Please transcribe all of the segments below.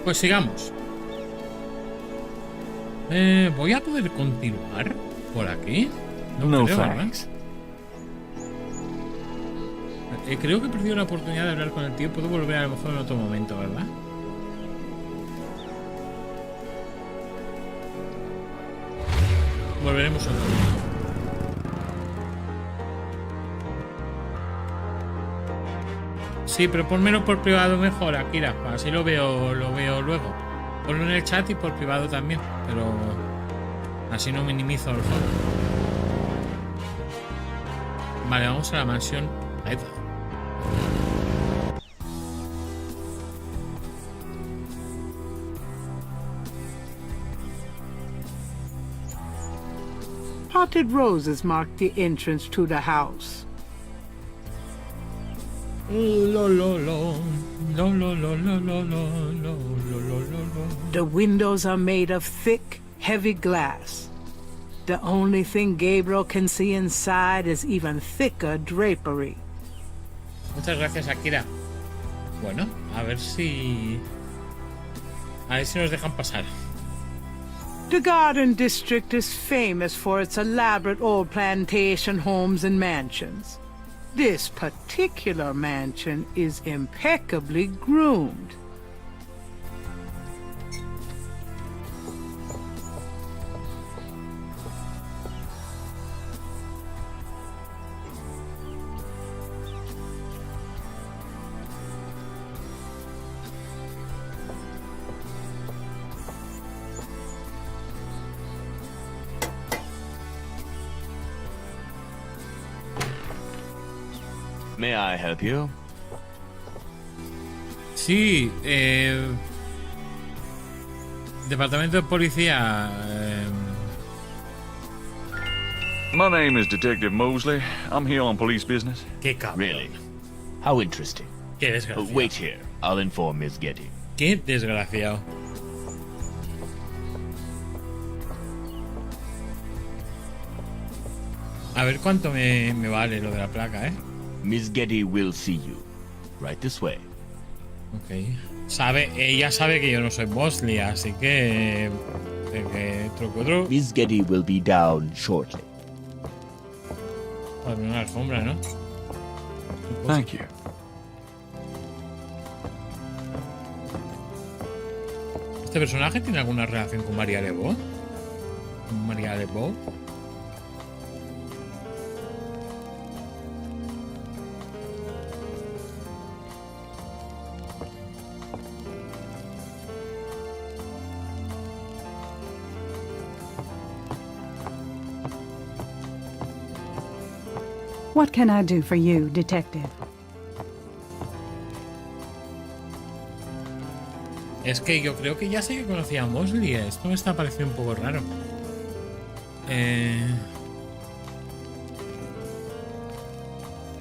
Pues sigamos. ¿Voy a poder continuar por aquí? No creo, thanks. Creo que he perdido la oportunidad de hablar con el tío. Puedo volver a lo mejor en otro momento, ¿verdad? Volveremos en otro momento. Sí, pero pónmelo por privado mejor, Akira. Así lo veo luego. Ponlo en el chat y por privado también. Pero así no minimizo el juego. Vale, vamos a la mansión Azeroth. Potted roses mark the entrance to the house. The windows are made of thick, heavy glass. The only thing Gabriel can see inside is even thicker drapery. Muchas gracias, Akira. Bueno, a ver si nos dejan pasar. The Garden District is famous for its elaborate old plantation homes and mansions. This particular mansion is impeccably groomed. May I help you? Sí, Departamento de Policía. My name is Detective Mosley. I'm here on police business. Qué cabrón. Really? How interesting. Qué desgraciado. Wait here. I'll inform Miss Getty. Qué desgraciado. A ver cuánto me vale lo de la placa, ¿eh? Miss Getty will see you. Right this way. Ok. Ella sabe que yo no soy Mosley, así que... truco. Miss Getty will be down shortly. Para una alfombra, ¿no? Thank you. ¿Este personaje tiene alguna relación con Maria Lebo? ¿Con Maria Lebo? What can I do for you, detective? Es que yo creo que ya sé que conocía a Mosley. Esto me está pareciendo un poco raro.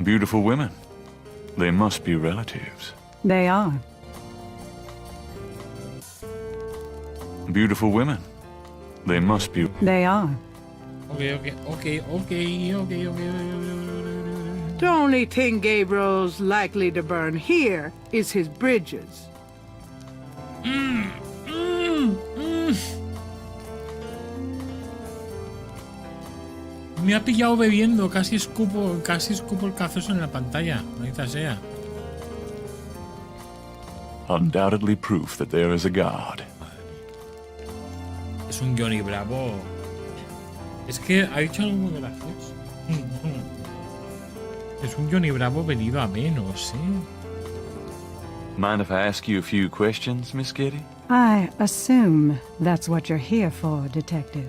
Beautiful women. They must be relatives. They are. Beautiful women. They must be. They are. Okay. The only thing Gabriel's likely to burn here is his bridges. Me ha pillado bebiendo, casi escupo el café en la pantalla, maldita sea. Undoubtedly proof that there is a God. Es un Johnny Bravo. Es que ha dicho algo gracioso. Es un Johnny Bravo venido a menos, ¿eh? Mind if I ask you a few questions, Miss Getty? I assume that's what you're here for, detective.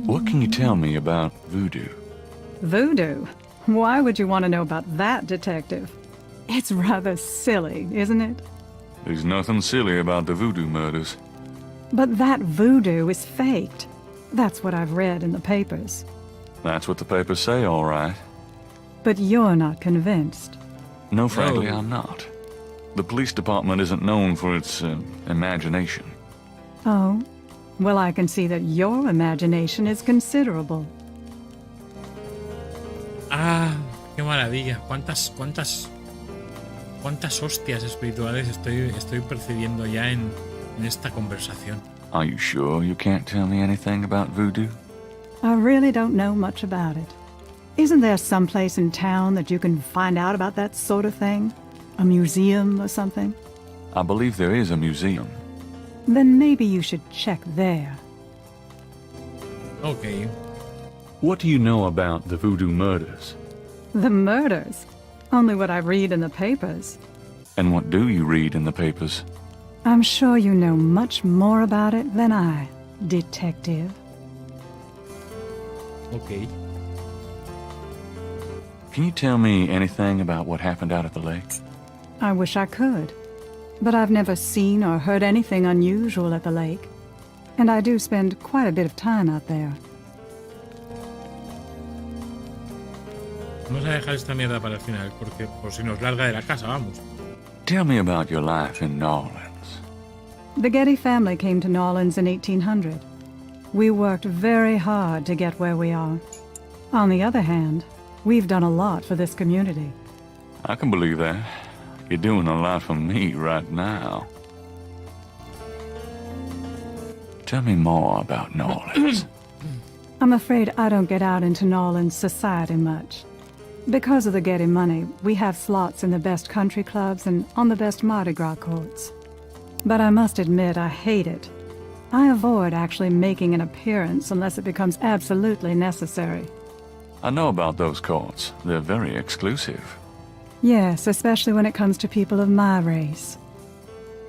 What can you tell me about voodoo? Voodoo? Why would you want to know about that, detective? It's rather silly, isn't it? There's nothing silly about the voodoo murders. But that voodoo is faked. That's what I've read in the papers. That's what the papers say, all right. But you're not convinced. No, frankly, I'm not. The police department isn't known for its imagination. Oh? Well, I can see that your imagination is considerable. Ah, qué maravilla. ¿Cuántas hostias espirituales estoy percibiendo ya en esta conversación? Are you sure you can't tell me anything about voodoo? I really don't know much about it. Isn't there some place in town that you can find out about that sort of thing? A museum or something? I believe there is a museum. Then maybe you should check there. Ok. What do you know about the voodoo murders? The murders? Only what I read in the papers. And what do you read in the papers? I'm sure you know much more about it than I, detective. Ok. Can you tell me anything about what happened out at the lake? I wish I could. But I've never seen or heard anything unusual at the lake. And I do spend quite a bit of time out there. Vamos a dejar esta mierda para el final, porque por si nos larga de la casa, vamos. Tell me about your life in New Orleans. The Getty family came to New Orleans in 1800. We worked very hard to get where we are. On the other hand, we've done a lot for this community. I can believe that. You're doing a lot for me right now. Tell me more about New Orleans. I'm afraid I don't get out into New Orleans society much. Because of the Getty money, we have slots in the best country clubs and on the best Mardi Gras courts. But I must admit I hate it. I avoid actually making an appearance unless it becomes absolutely necessary. I know about those courts. They're very exclusive. Yes, especially when it comes to people of my race.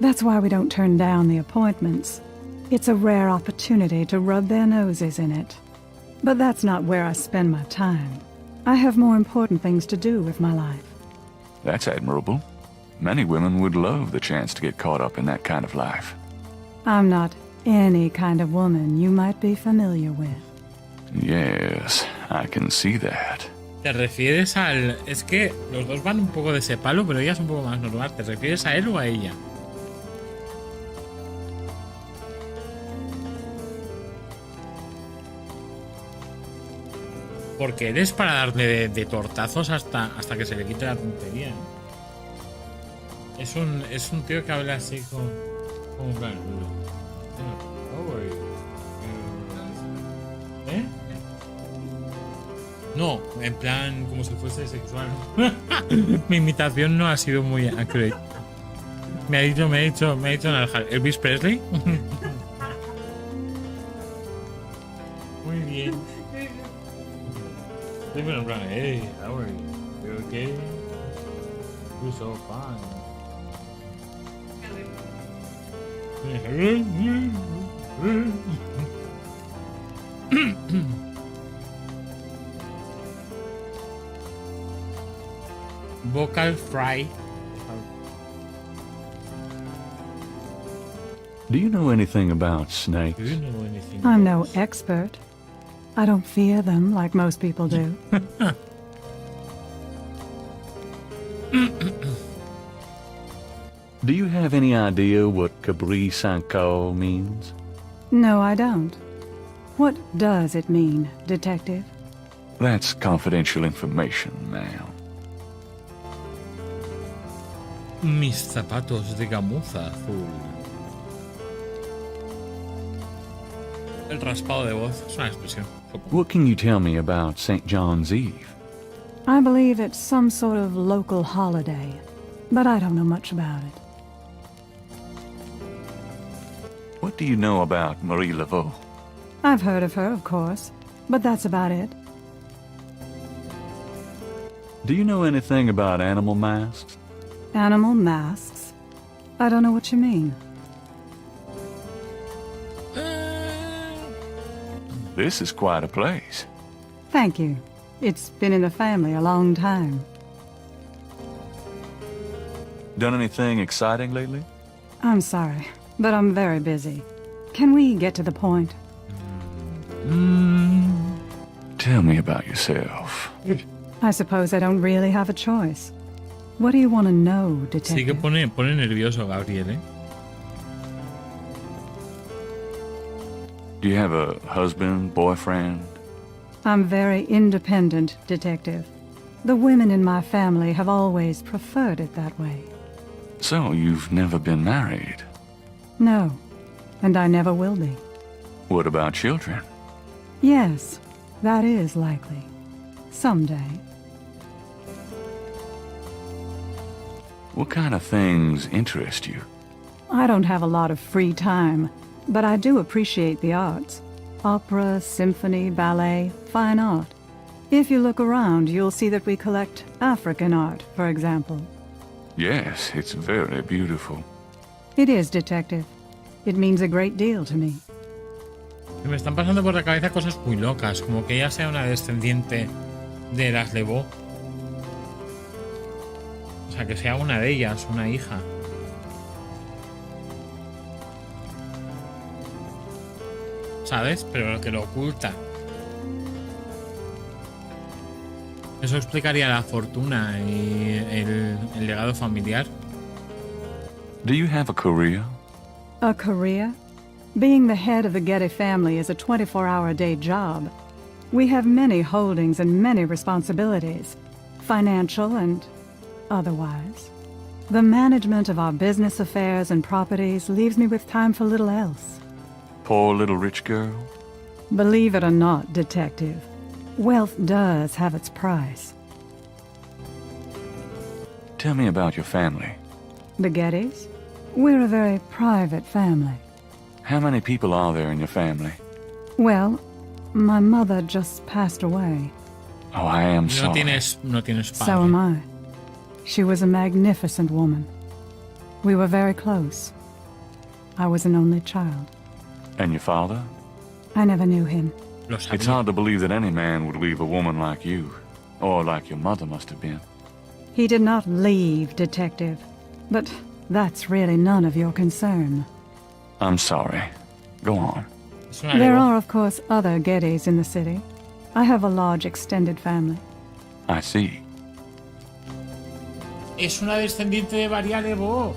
That's why we don't turn down the appointments. It's a rare opportunity to rub their noses in it. But that's not where I spend my time. I have more important things to do with my life. That's admirable. Many women would love the chance to get caught up in that kind of life. I'm not any kind of woman you might be familiar with. Yes, I can see that. ¿Te refieres al...? Es que los dos van un poco de ese palo, pero ella es un poco más normal. ¿Te refieres a él o a ella? Porque eres para darle de tortazos hasta que se le quite la tontería. Es un tío que habla así con un plan. ¿Eh? No, en plan como si fuese sexual. Mi imitación no ha sido muy accurate. Me ha dicho Narjar. ¿Elvis Presley? Muy bien. Even en plan, hey, how are you? You okay? You're so fine. Vocal fry. Do you know anything about snakes? Do you know anything? I'm no expert. I don't fear them like most people do. Do you have any idea what Cabri Sanko means? No, I don't. What does it mean, detective? That's confidential information, ma'am. Mis zapatos de gamuza azul. El raspado de voz es una expresión. What can you tell me about St. John's Eve? I believe it's some sort of local holiday, but I don't know much about it. What do you know about Marie Laveau? I've heard of her, of course, but that's about it. Do you know anything about animal masks? Animal masks? I don't know what you mean. This is quite a place. Thank you. It's been in the family a long time. Done anything exciting lately? I'm sorry, but I'm very busy. Can we get to the point? Tell me about yourself. I suppose I don't really have a choice. What do you want to know, detective? Sí que pone nervioso Gabriel, ¿eh? Do you have a husband, boyfriend? I'm very independent, detective. The women in my family have always preferred it that way. So, you've never been married? No, and I never will be. What about children? Yes, that is likely. Someday. What kind of things interest you? I don't have a lot of free time, but I do appreciate the arts. Opera, symphony, ballet, fine art. If you look around, you'll see that we collect African art, for example. Yes, it's very beautiful. It is, Detective. It means a great deal to me. Me están pasando por la cabeza cosas muy locas, como que ella sea una descendiente de las Levaux. O sea, que sea una de ellas, una hija. ¿Sabes? Pero que lo oculta. Eso explicaría la fortuna y el legado familiar. Do you have a career? A career? Being the head of the Getty family is a 24-hour-a-day job. We have many holdings and many responsibilities, financial and otherwise. The management of our business affairs and properties leaves me with time for little else. Poor little rich girl? Believe it or not, Detective, wealth does have its price. Tell me about your family. The Gettys? We're a very private family. How many people are there in your family? Well, my mother just passed away. Oh, I am sorry. No tienes padre. So am I. She was a magnificent woman. We were very close. I was an only child. And your father? I never knew him. Lo sabía. It's hard to believe that any man would leave a woman like you. Or like your mother must have been. He did not leave, Detective. But that's really none of your concern. I'm sorry. Go on. Es una There Levaux. are, of course, other Gettys in the city. I have a large extended family. I see. Es una descendiente de Malia Levaux.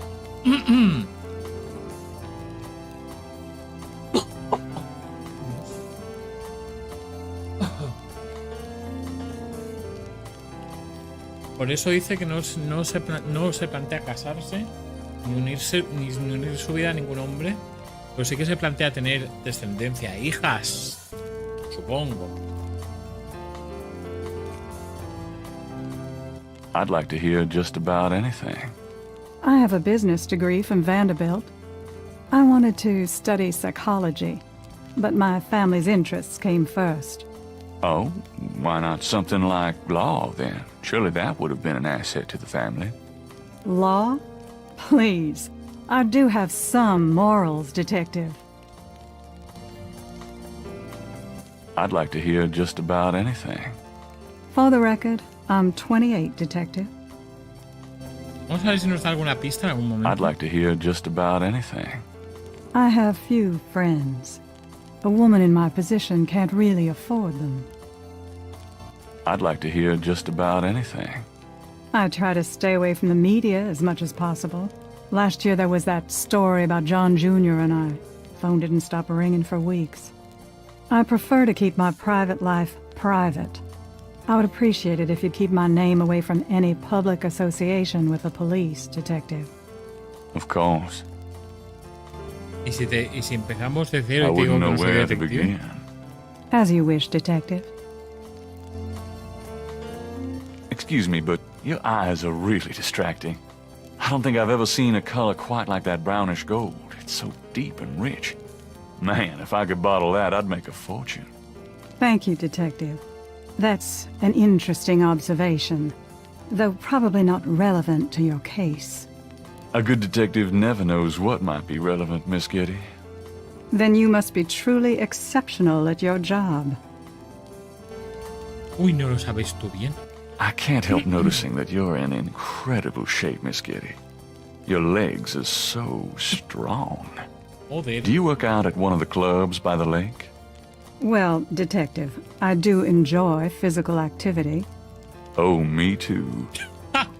Por eso dice que no se plantea casarse, ni unir su vida a ningún hombre, pero sí que se plantea tener descendencia, hijas, supongo. I'd like to hear just about anything. I have a business degree from Vanderbilt. I wanted to study psychology, but my family's interests came first. Oh, why not something like law, then? Surely that would have been an asset to the family. Law? Please. I do have some morals, Detective. I'd like to hear just about anything. For the record, I'm 28, Detective. Vamos a ver si nos da alguna pista en algún momento. I'd like to hear just about anything. I have few friends. A woman in my position can't really afford them. I'd like to hear just about anything. I try to stay away from the media as much as possible. Last year there was that story about John Jr. and I. Phone didn't stop ringing for weeks. I prefer to keep my private life private. I would appreciate it if you'd keep my name away from any public association with the police, Detective. Of course. Y si empezamos de I cero y te digo wouldn't que know no soy where to detective. begin. As you wish, Detective. Excuse me, but your eyes are really distracting. I don't think I've ever seen a color quite like that brownish gold. It's so deep and rich. Man, if I could bottle that, I'd make a fortune. Thank you, Detective. That's an interesting observation, though probably not relevant to your case. A good detective never knows what might be relevant, Miss Getty. Then you must be truly exceptional at your job. Uy, no lo sabes tú bien. I can't help noticing that you're in incredible shape, Miss Getty. Your legs are so strong. Joder. Do you work out at one of the clubs by the lake? Well, Detective, I do enjoy physical activity. Oh, me too.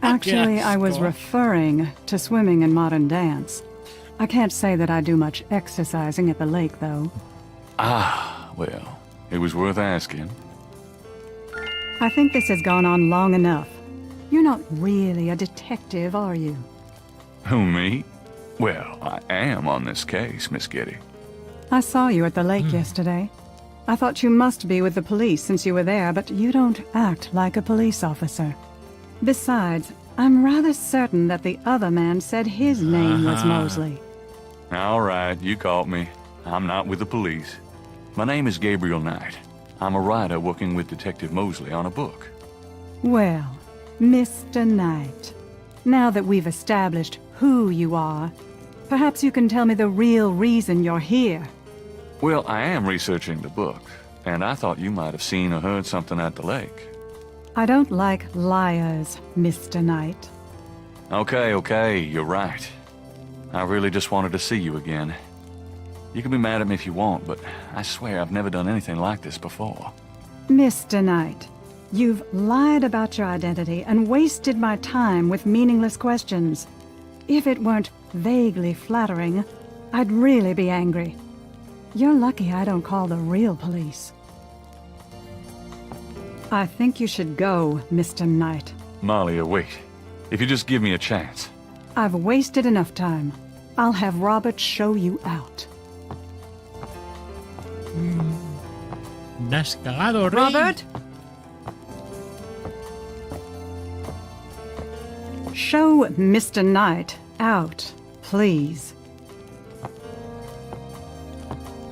Actually, I was asco. referring to swimming and modern dance. I can't say that I do much exercising at the lake, though. Ah, well, it was worth asking. I think this has gone on long enough. You're not really a detective, are you? Who, me? Well, I am on this case, Miss Kitty. I saw you at the lake yesterday. I thought you must be with the police since you were there, but you don't act like a police officer. Besides, I'm rather certain that the other man said his name was Mosley. All right, you caught me. I'm not with the police. My name is Gabriel Knight. I'm a writer working with Detective Mosley on a book. Well, Mr. Knight, now that we've established who you are, perhaps you can tell me the real reason you're here. Well, I am researching the book, and I thought you might have seen or heard something at the lake. I don't like liars, Mr. Knight. Okay, you're right. I really just wanted to see you again. You can be mad at me if you want, but I swear I've never done anything like this before. Mr. Knight, you've lied about your identity and wasted my time with meaningless questions. If it weren't vaguely flattering, I'd really be angry. You're lucky I don't call the real police. I think you should go, Mr. Knight. Malia, wait. If you just give me a chance. I've wasted enough time. I'll have Robert show you out. La has cagado, Rey. Robert? Show Mr. Knight out, please.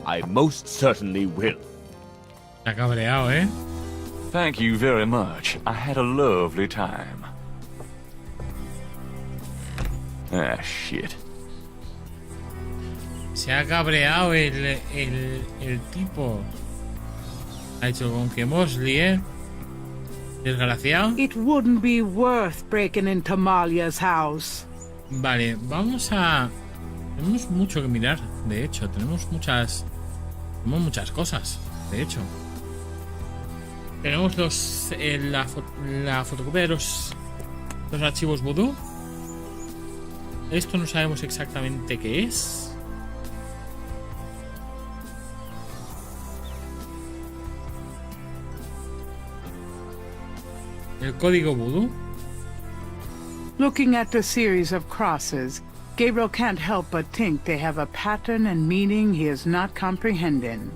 I most certainly will. Se ha cabreado, ¿eh? Thank you very much. I had a lovely time. Ah, shit. Se ha cabreado el tipo. Ha hecho con que Mosley, ¿eh? Desgraciado. It wouldn't be worth breaking into Malia's house. Vale, vamos a... Tenemos mucho que mirar, de hecho. Tenemos muchas cosas, de hecho. Tenemos la fotocopia de los archivos Voodoo. Esto no sabemos exactamente qué es. El código Voodoo. Looking at the series of crosses, Gabriel can't help but think they have a pattern and meaning he is not comprehending.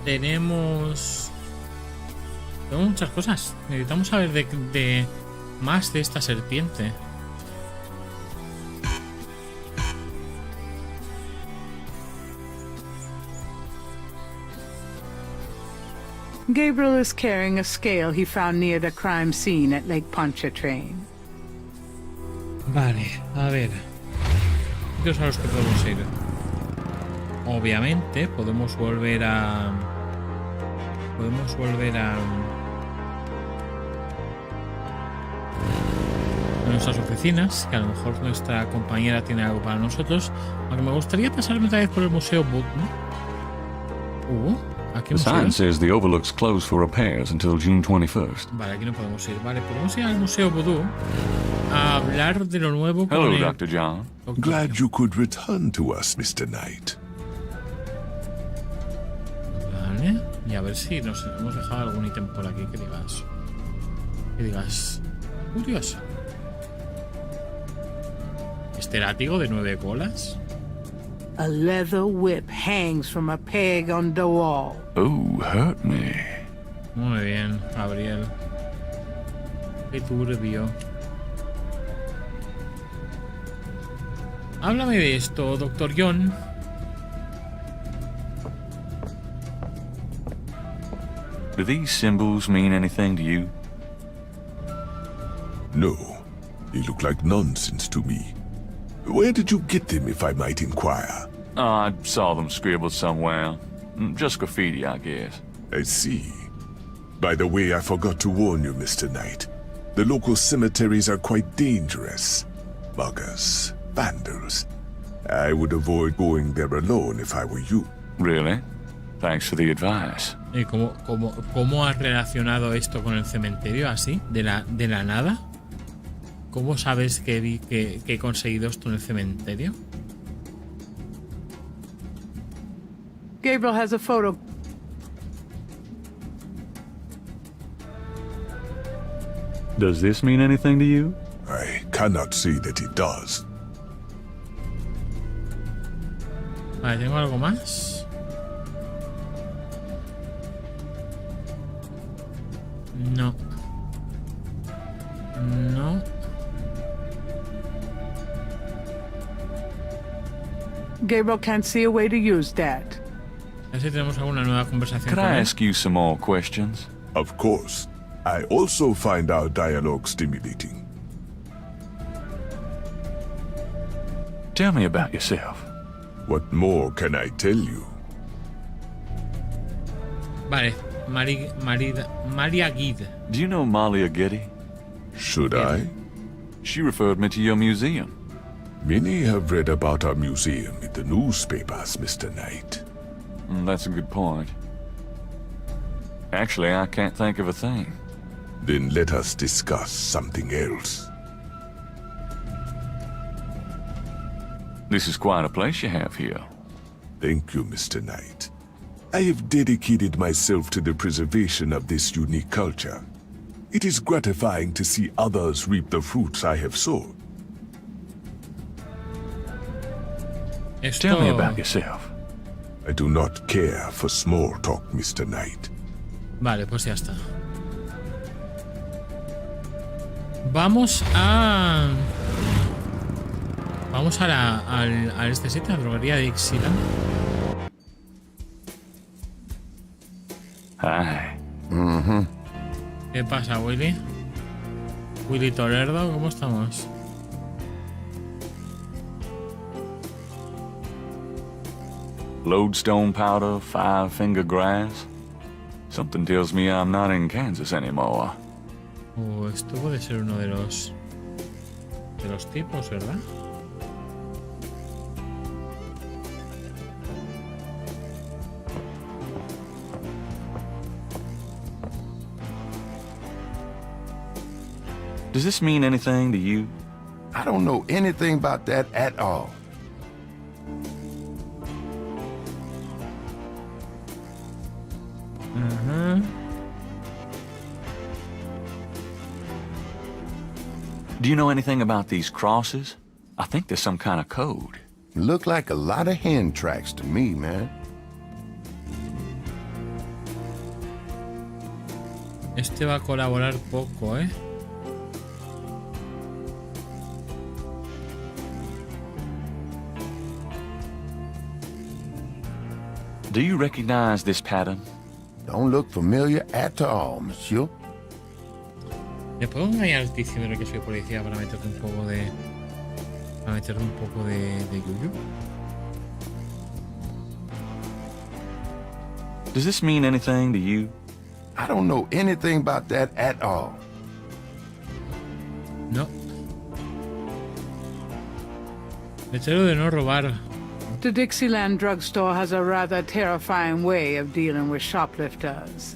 Tenemos muchas cosas. Necesitamos saber de más de esta serpiente. Gabriel is carrying a scale he found near the crime scene at Lake Pontchartrain. Vale, a ver. ¿Sitios a los que podemos ir? Obviamente, podemos volver a nuestras oficinas, que a lo mejor nuestra compañera tiene algo para nosotros. Aunque me gustaría pasarme otra vez por el museo Voodoo. Aquí The sign museo. says the overlook's closed for repairs until June 21st. Vale, aquí no podemos ir. Vale, podemos ir al museo Voodoo a hablar de lo nuevo con Hello, el Dr. John. doctor. Glad you could return to us, Mr. Knight. Vale, y a ver si nos hemos dejado algún ítem por aquí que digas curioso. Este látigo de 9 colas. A leather whip hangs from a peg on the wall. Oh, hurt me. Muy bien, Gabriel. Qué turbio. Háblame de esto, Dr. John. Do these symbols mean anything to you? No, they look like nonsense to me. Where did you get them, if I might inquire? Oh, I saw them scribbled somewhere. Just graffiti, I guess. I see. By the way, I forgot to warn you, Mr. Knight. The local cemeteries are quite dangerous. Muggers, vandals. I would avoid going there alone if I were you. Really? Thanks for the advice. ¿Y cómo has relacionado esto con el cementerio así? ¿De la nada? ¿Cómo sabes que he conseguido esto en el cementerio? Gabriel has a photo. Does this mean anything to you? I cannot say that it does. Vale, ¿tengo algo más? No. No. Gabriel can't see a way to use that. A ver si tenemos alguna nueva conversación Could con I él. ask you some more questions? Of course. I also find our dialogue stimulating. Tell me about yourself. What more can I tell you? Vale, Malia Guide. Do you know Malia Getty? Should I? She referred me to your museum. Many have read about our museum in the newspapers, Mr. Knight. That's a good point. Actually, I can't think of a thing. Then let us discuss something else. This is quite a place you have here. Thank you, Mr. Knight. I have dedicated myself to the preservation of this unique culture. It is gratifying to see others reap the fruits I have sown. Tell me about yourself. I do not care for small talk, Mr. Knight. Vale, pues ya está. Vamos a este sitio, la droguería de Ixila. Hi. ¿Qué pasa, Willy? Willy Tolerdo, ¿cómo estamos? Lodestone powder, five-finger grass. Something tells me I'm not in Kansas anymore. Esto puede ser uno de los tipos, ¿verdad? Does this mean anything to you? I don't know anything about that at all. Do you know anything about these crosses? I think there's some kind of code. Look like a lot of hand tracks to me, man. Este va a colaborar poco, ¿eh? Do you recognize this pattern? Don't look familiar at all, monsieur. ¿Le puedo engañar diciéndole que soy policía para meterle un poco de... yuyu? Does this mean anything to you? I don't know anything about that at all. No. Letrero de no robar. The Dixieland drugstore has a rather terrifying way of dealing with shoplifters.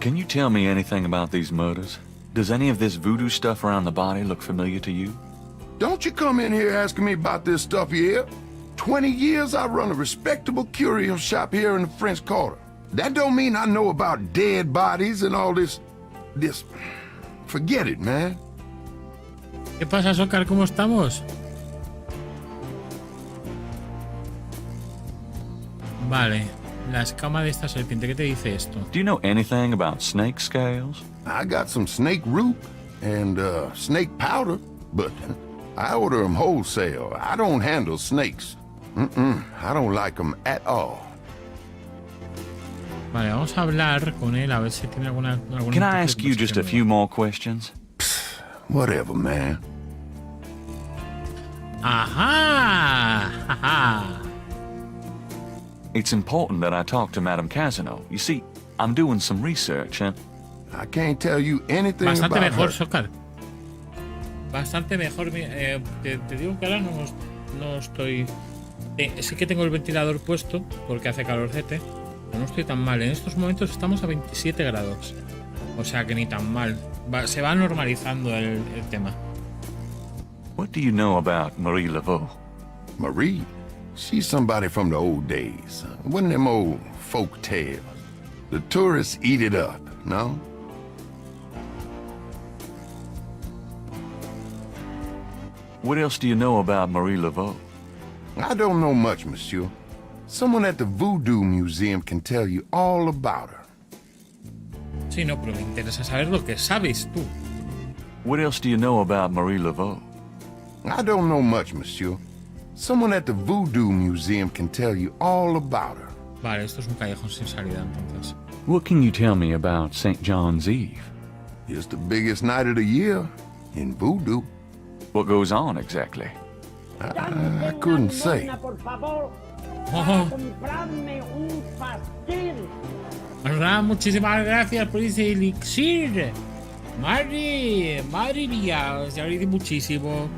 Can you tell me anything about these murders? Does any of this voodoo stuff around the body look familiar to you? Don't you come in here asking me about this stuff here. 20 years I run a respectable curio shop here in the French Quarter. That don't mean I know about dead bodies and all this... Forget it, man. ¿Qué pasa, Sokar? ¿Cómo estamos? Vale. La escama de esta serpiente, ¿qué te dice esto? Do you know anything about snake scales? I got some snake root and snake powder, but I order them wholesale. I don't handle snakes. I don't like them at all. Vale, vamos a hablar con él a ver si tiene alguna Can I ask you just a few more questions? Whatever, man. Ajá. Ajá. It's important that I talk to Madame Casino. You see, I'm doing some research and... I can't tell you anything Bastante about mejor, her. Sokar. Bastante mejor. Te digo que ahora no estoy... sí que tengo el ventilador puesto porque hace calorcete. Pero no estoy tan mal. En estos momentos estamos a 27 grados. O sea que ni tan mal. Se va normalizando el tema. What do you know about Marie Laveau? Marie, she's somebody from the old days. One of them old folk tales. The tourists eat it up, no? What else do you know about Marie Laveau? I don't know much, monsieur. Someone at the Voodoo Museum can tell you all about her. Sí, no, pero me interesa saber lo que sabes tú. What else do you know about Marie Laveau? I don't know much, monsieur. Someone at the Voodoo Museum can tell you all about her. Vale, esto es un callejón sin salida, entonces. What can you tell me about St. John's Eve? It's the biggest night of the year in Voodoo. What goes on exactly? I couldn't say. Muchísimas gracias por ese elixir. Madre mía, os agradezco muchísimo.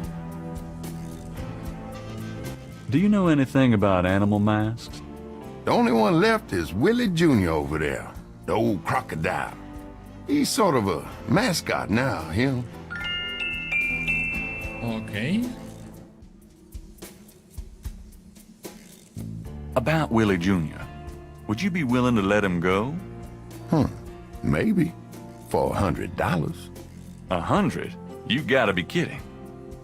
Do you know anything about animal masks? The only one left is Willie Jr. over there, the old crocodile. He's sort of a mascot now, him. Okay. About Willie Jr. Would you be willing to let him go? Maybe. For $100. 100? You gotta be kidding.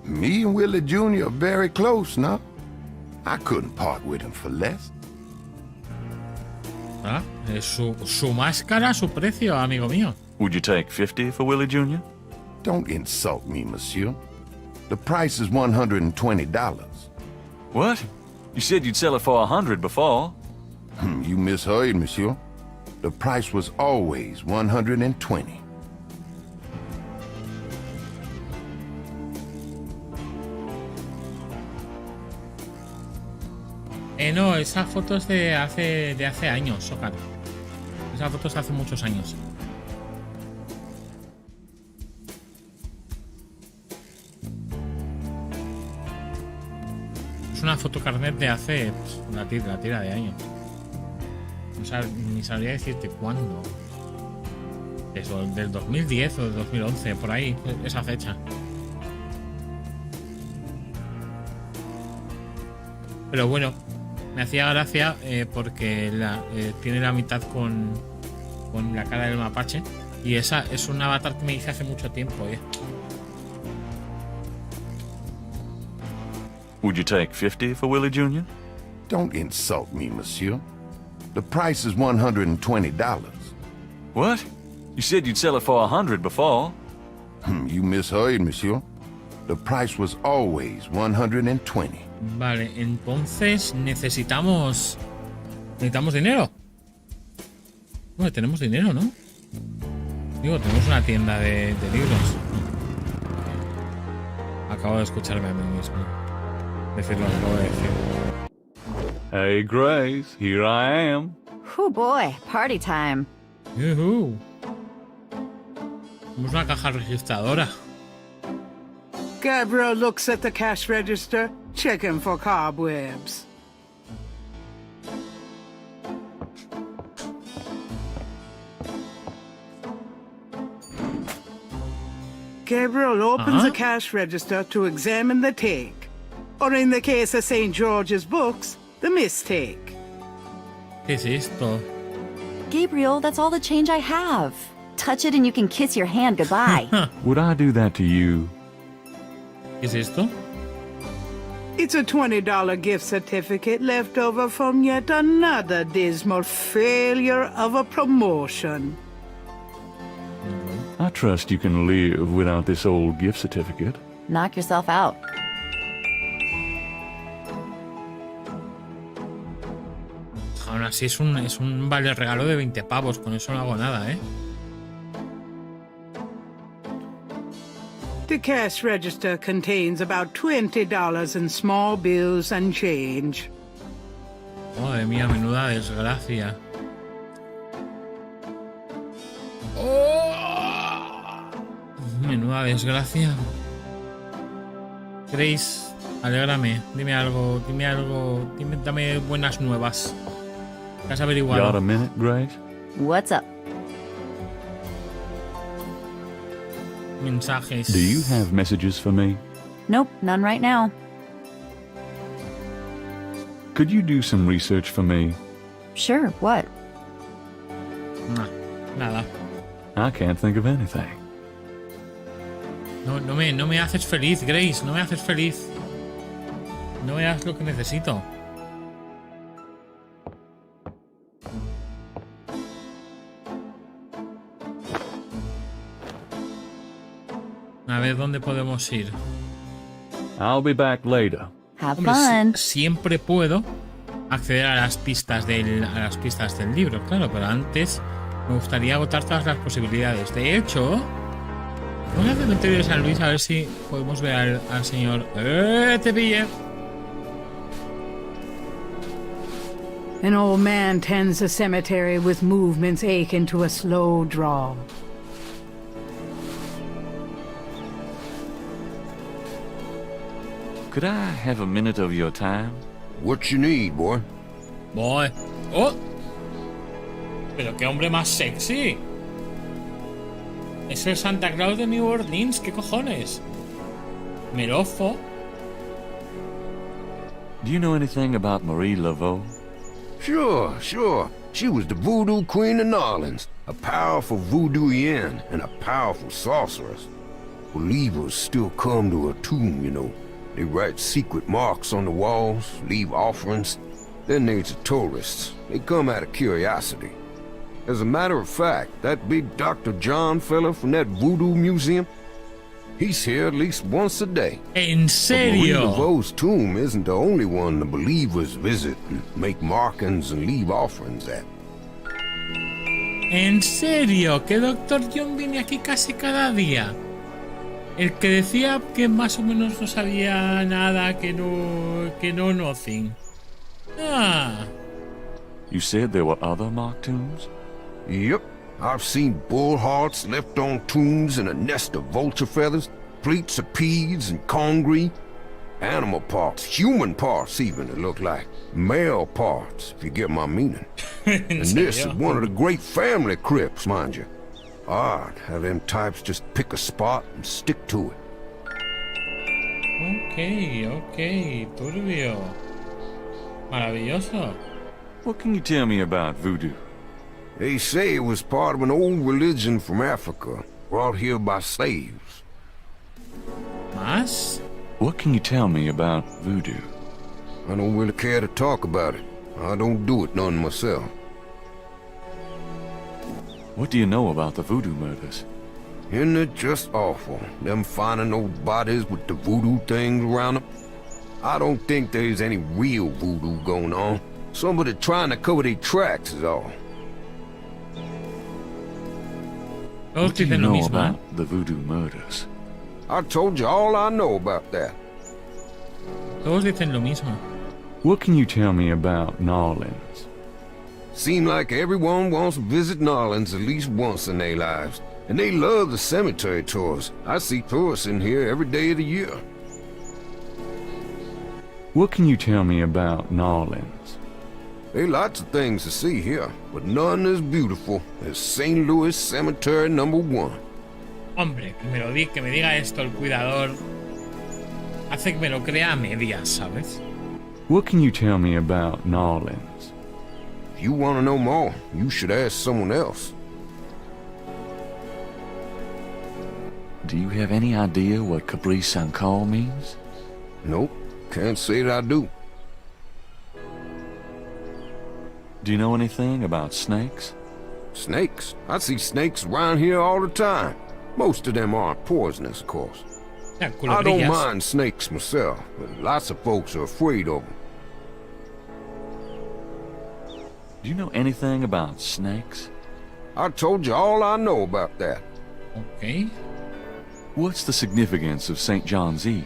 Me and Willie Jr. are very close now. I couldn't part with him for less. Ah, es su máscara, su precio, amigo mío. Would you take 50 for Willie Jr.? Don't insult me, monsieur. The price is $120. What? You said you'd sell it for 100 before. You misheard, monsieur. The price was always 120. No, esa foto es de hace años, Sócar. Esa foto es de hace muchos años. Es una foto carnet de hace la tira de años. O sea, ni sabría decirte cuándo. Eso, del 2010 o del 2011, por ahí, esa fecha. Pero bueno, me hacía gracia porque tiene la mitad con la cara del mapache. Y esa es un avatar que me hice hace mucho tiempo, Would you take 50 for Willie Jr.? Don't insult me, monsieur. The price is $120. What? You said you'd sell it for 100 before. You misheard, monsieur. The price was always 120. Vale, entonces necesitamos dinero. Bueno, tenemos dinero, ¿no? Digo, tenemos una tienda de libros. Acabo de escucharme a mí mismo decir lo que acabo de decir. Hey, Grace, here I am. Oh boy, party time. Tenemos una caja registradora. Gabriel looks at the cash register, checking for cobwebs. Gabriel opens the cash register to examine the take, or in the case of St. George's books, the mistake. ¿Qué es esto? Gabriel, that's all the change I have. Touch it and you can kiss your hand goodbye. Would I do that to you? ¿Qué es esto? It's a $20 gift certificate left over from yet another dismal failure of a promotion. I trust you can live without this old gift certificate. Knock yourself out. Aún así es un vale regalo de 20 pavos. Con eso no hago nada, ¿eh? The cash register contains about $20 in small bills and change. Madre mía, menuda desgracia. Oh, menuda desgracia. Grace, alégrame. Dime algo. Dame buenas nuevas. ¿Qué has averiguado? Got a minute, Grace? What's up? mensajes. Do you have messages for me? Nope, none right now. Could you do some research for me? Sure, what? No, nada. I can't think of anything. No me haces feliz, Grace. No me haces feliz. No me das lo que necesito. A ver dónde podemos ir. I'll be back later. Have Hombre, fun. siempre puedo acceder a las pistas del libro, claro, pero antes me gustaría agotar todas las posibilidades. De hecho, vamos al cementerio de San Luis a ver si podemos ver al señor. ¡Te pillé! An old man tends the cemetery with movements akin to a slow draw. Could I have a minute of your time? What you need, boy? Voy. ¡Oh! Pero qué hombre más sexy. Es el Santa Claus de New Orleans. ¿Qué cojones? Merofo. Do you know anything about Marie Laveau? Sure. She was the voodoo queen of New Orleans, a powerful voodooian and a powerful sorceress. Believers still come to her tomb, you know. They write secret marks on the walls, leave offerings. Then there's the tourists. They come out of curiosity. As a matter of fact, that big Dr. John fella from that voodoo museum, he's here at least once a day. ¿En But Marie serio? Laveau's tomb isn't the only one the believers visit and make markings and leave offerings at. ¿En serio? ¿Que Dr. John viene aquí casi cada día? El que decía que más o menos no sabía nada, que no nothing. Ah. You said there were other mock tombs? Yep, I've seen bull hearts left on tombs and a nest of vulture feathers, plates of peas and congreve, animal parts, human parts even, it looked like. Male parts, if you get my meaning. And this is one of the great family crypts, mind you. Odd how them types just pick a spot and stick to it. Ok, turbio. Maravilloso. What can you tell me about voodoo? They say it was part of an old religion from Africa, brought here by slaves. ¿Más? What can you tell me about voodoo? I don't really care to talk about it. I don't do it none myself. What do you know about the voodoo murders? Isn't it just awful, them finding those bodies with the voodoo things around them? I don't think there's any real voodoo going on. Somebody trying to cover their tracks is all. Todos What do you dicen lo know mismo. ¿eh? about the voodoo murders? I told you all I know about that. Todos dicen lo mismo. What can you tell me about New Orleans? Seem like everyone wants to visit New Orleans at least once in their lives. And they love the cemetery tours. I see tourists in here every day of the year. What can you tell me about New Orleans? There are lots of things to see here, but none as beautiful as St. Louis Cemetery No. 1. Hombre, que me diga esto el cuidador hace que me lo crea a medias, ¿sabes? What can you tell me about New Orleans? If you want to know more, you should ask someone else. Do you have any idea what Capri San Call means? Nope, can't say that I do. Do you know anything about snakes? Snakes? I see snakes around here all the time. Most of them aren't poisonous, of course. Ya, I don't culebrillas. mind snakes myself, but lots of folks are afraid of them. Do you know anything about snakes? I told you all I know about that. Ok. What's the significance of St. John's Eve?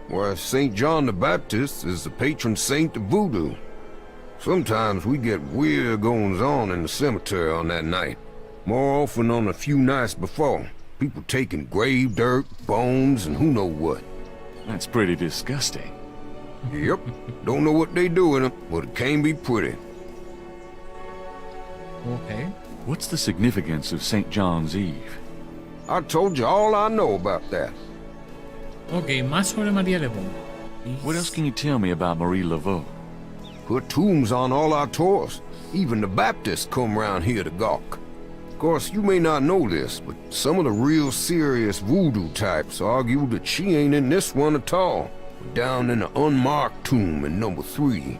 Well, St. John the Baptist is the patron saint of voodoo. Sometimes we get weird goings-on in the cemetery on that night. More often on a few nights before. People taking grave dirt, bones, and who know what. That's pretty disgusting. Yep. Don't know what they do in them, but it can be pretty. Ok. What's the significance of St. John's Eve? I told you all I know about that. Ok, más sobre María Levon. What else can you tell me about Marie Laveau? Put tombs on all our tours. Even the Baptists come round here to gawk. Of course, you may not know this, but some of the real serious voodoo types argue that she ain't in this one at all. Down in the unmarked tomb in number 3.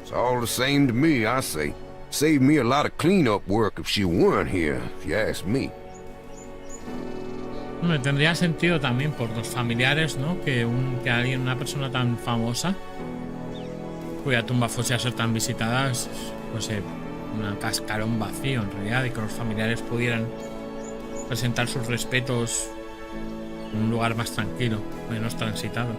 It's all the same to me, I say. Saved me a lot of cleanup work if she weren't here, if you ask me. Me tendría sentido también por los familiares, ¿no? Que alguien, una persona tan famosa, cuya tumba fuese a ser tan visitada, fuese un cascarón vacío en realidad, y que los familiares pudieran presentar sus respetos en un lugar más tranquilo, menos transitado.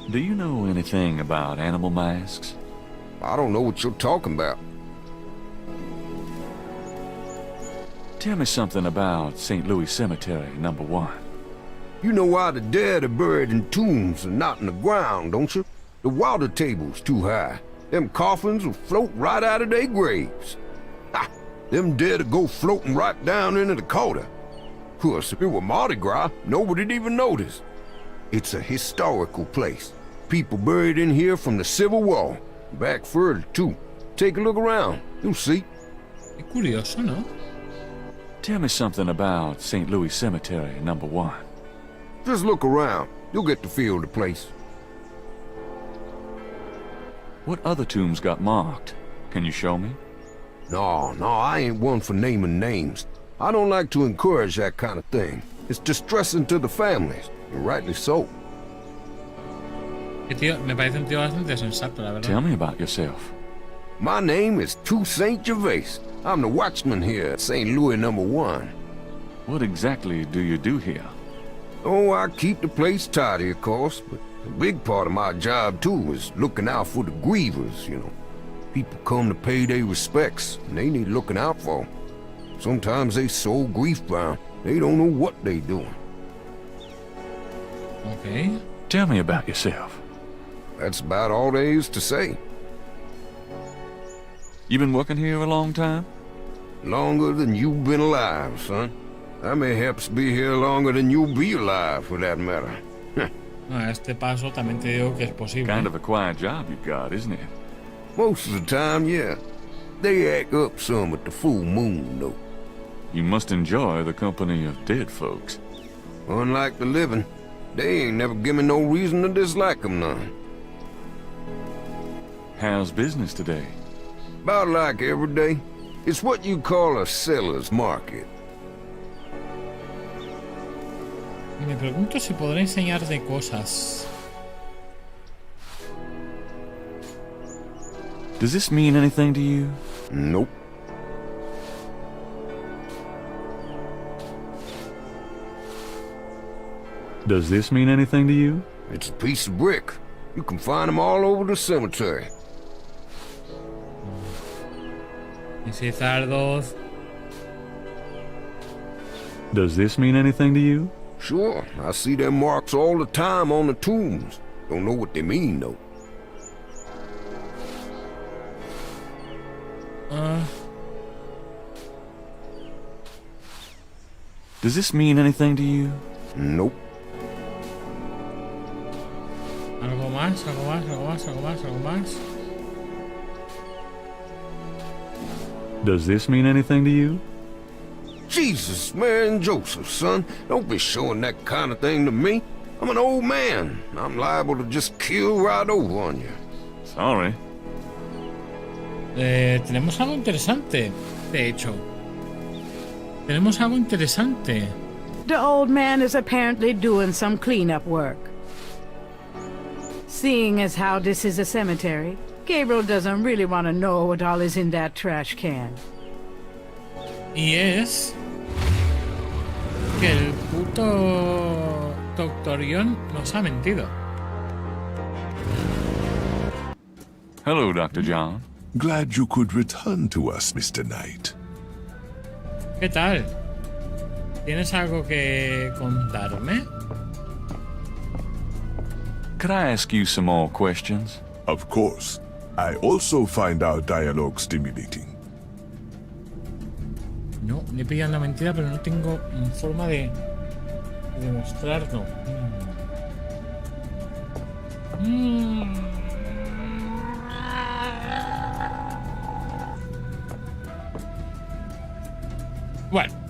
Do you know anything about animal masks? I don't know what you're talking about. Tell me something about St. Louis Cemetery, number 1. You know why the dead are buried in tombs and not in the ground, don't you? The water table's too high. Them coffins will float right out of their graves. Ha! Them dead will go floating right down into the Calder. Of course, if it were Mardi Gras, nobody'd even notice. It's a historical place. People buried in here from the Civil War. Back further, too. Take a look around. You'll see. Qué curioso, ¿no? Tell me something about St. Louis Cemetery, number 1. Just look around. You'll get the feel of the place. What other tombs got marked? Can you show me? No, I ain't one for naming names. I don't like to encourage that kind of thing. It's distressing to the families, and rightly so. Tío, me parece un tío bastante sensato, la verdad. Tell me about yourself. My name is Toussaint Gervais. I'm the watchman here at St. Louis number 1. What exactly do you do here? Oh, I keep the place tidy, of course, but a big part of my job, too, is looking out for the grievers, you know. People come to pay their respects, and they need looking out for. Sometimes they so grief-bound, they don't know what they doing. Okay. Tell me about yourself. That's about all there is to say. You been working here a long time? Longer than you've been alive, son. I mayhaps be here longer than you'll be alive, for that matter. A este paso también te digo que es posible. Kind of a quiet job you've got, isn't it? Most of the time, yeah. They act up some at the full moon, though. You must enjoy the company of dead folks. Unlike the living, they ain't never given no reason to dislike them none. How's business today? About like every day. It's what you call a seller's market. Me pregunto si podré enseñarte cosas. Does this mean anything to you? Nope. Does this mean anything to you? It's a piece of brick. You can find them all over the cemetery. Y si Zardoz. Does this mean anything to you? Sure, I see them marks all the time on the tombs. Don't know what they mean, though. Does this mean anything to you? Nope. Algo más, algo más, algo más, algo más, algo más. Does this mean anything to you? Jesus, Mary and Joseph, son. Don't be showing that kind of thing to me. I'm an old man. I'm liable to just kill right over on you. Sorry. Tenemos algo interesante, de hecho. Tenemos algo interesante. The old man is apparently doing some cleanup work. Seeing as how this is a cemetery, Gabriel doesn't really want to know what all is in that trash can. Y es que el puto Dr. John nos ha mentido. Hello, Dr. John. Glad you could return to us, Mr. Knight. ¿Qué tal? ¿Tienes algo que contarme? Could I ask you some more questions? Of course. I also find our dialogue stimulating. No. le he pillado una mentira, pero no tengo forma de demostrarlo. Bueno.